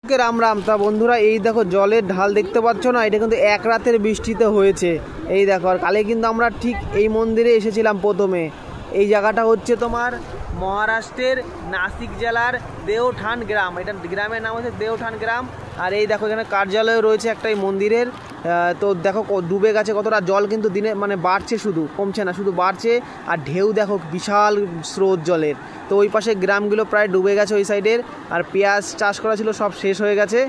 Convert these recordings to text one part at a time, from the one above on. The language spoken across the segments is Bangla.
রাম রাম। তা বন্ধুরা, এই দেখো জলের ঢাল দেখতে পাচ্ছ না, এটা কিন্তু এক রাতের বৃষ্টিতে হয়েছে। এই দেখো, আর কালে কিন্তু আমরা ঠিক এই মন্দিরে এসেছিলাম প্রথমে। এই জায়গাটা হচ্ছে তোমার মহারাষ্ট্রের নাসিক জেলার দেওঠান গ্রাম। এটা গ্রামের নাম হচ্ছে দেওঠান গ্রাম। আর এই দেখো, এখানে কার্যালয় রয়েছে একটা এই মন্দিরের। তো দেখো ডুবে গেছে কতটা জল, কিন্তু দিনে মানে বাড়ছে, শুধু কমছে না, শুধু বাড়ছে। আর ঢেউ দেখো, বিশাল স্রোত জলের। তো ওই পাশে গ্রামগুলো প্রায় ডুবে গেছে ওই সাইডের। আর পেঁয়াজ চাষ করা ছিল, সব শেষ হয়ে গেছে।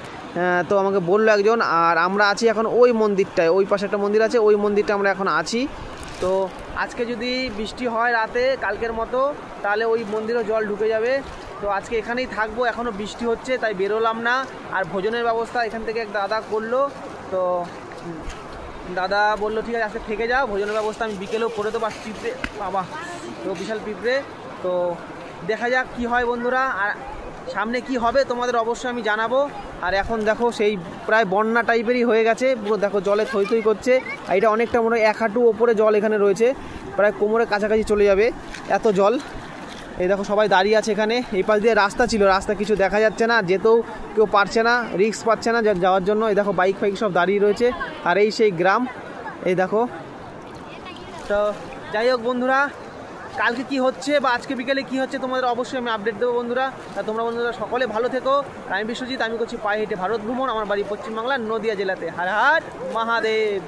তো আমাকে বললো একজন। আর আমরা আছি এখন ওই মন্দিরটায়, ওই পাশে একটা মন্দির আছে, ওই মন্দিরটা আমরা এখন আছি। তো আজকে যদি বৃষ্টি হয় রাতে কালকের মতো, তাহলে ওই মন্দিরেও জল ঢুকে যাবে। তো আজকে এখানেই থাকবো, এখনও বৃষ্টি হচ্ছে তাই বেরোলাম না। আর ভোজনের ব্যবস্থা এখান থেকে এক দাদা করলো। তো দাদা বললো ঠিক আছে আজকে থেকে যাও, ভোজনের ব্যবস্থা আমি বিকেলেও করে দেবো। আর পিঁপড়ে, বাবা তো বিশাল পিঁপড়ে। তো দেখা যাক কি হয় বন্ধুরা, আর সামনে কি হবে তোমাদের অবশ্যই আমি জানাবো। আর এখন দেখো সেই প্রায় বন্যা টাইপেরই হয়ে গেছে পুরো, দেখো জলে থই থই করছে। আর এটা অনেকটা মনে হয় 1 হাঁটু ওপরে জল এখানে রয়েছে, প্রায় কোমরের কাছাকাছি চলে যাবে এত জল। এই দেখো সবাই দাঁড়িয়ে আছে এখানে। এই পাশ দিয়ে রাস্তা ছিল, রাস্তা কিছু দেখা যাচ্ছে না, যেতেও কেউ পারছে না, রিস্ক পাচ্ছে না যাওয়ার জন্য। এই দেখো বাইক ফাইক সব দাঁড়িয়ে রয়েছে। আর এই সেই গ্রাম, এই দেখো। তো যাই হোক বন্ধুরা, কালকে কি হচ্ছে বা আজকে বিকেলে কি হচ্ছে তোমাদের অবশ্যই আমি আপডেট দেবো বন্ধুরা। তা তোমরা বন্ধুরা সকলে ভালো থেকো। আমি বিশ্বজিৎ, আমি করছি পায়ে হেঁটে ভারত ভ্রমণ। আমার বাড়ি পশ্চিমবাংলার নদিয়া জেলাতে। হর হর মহাদেব।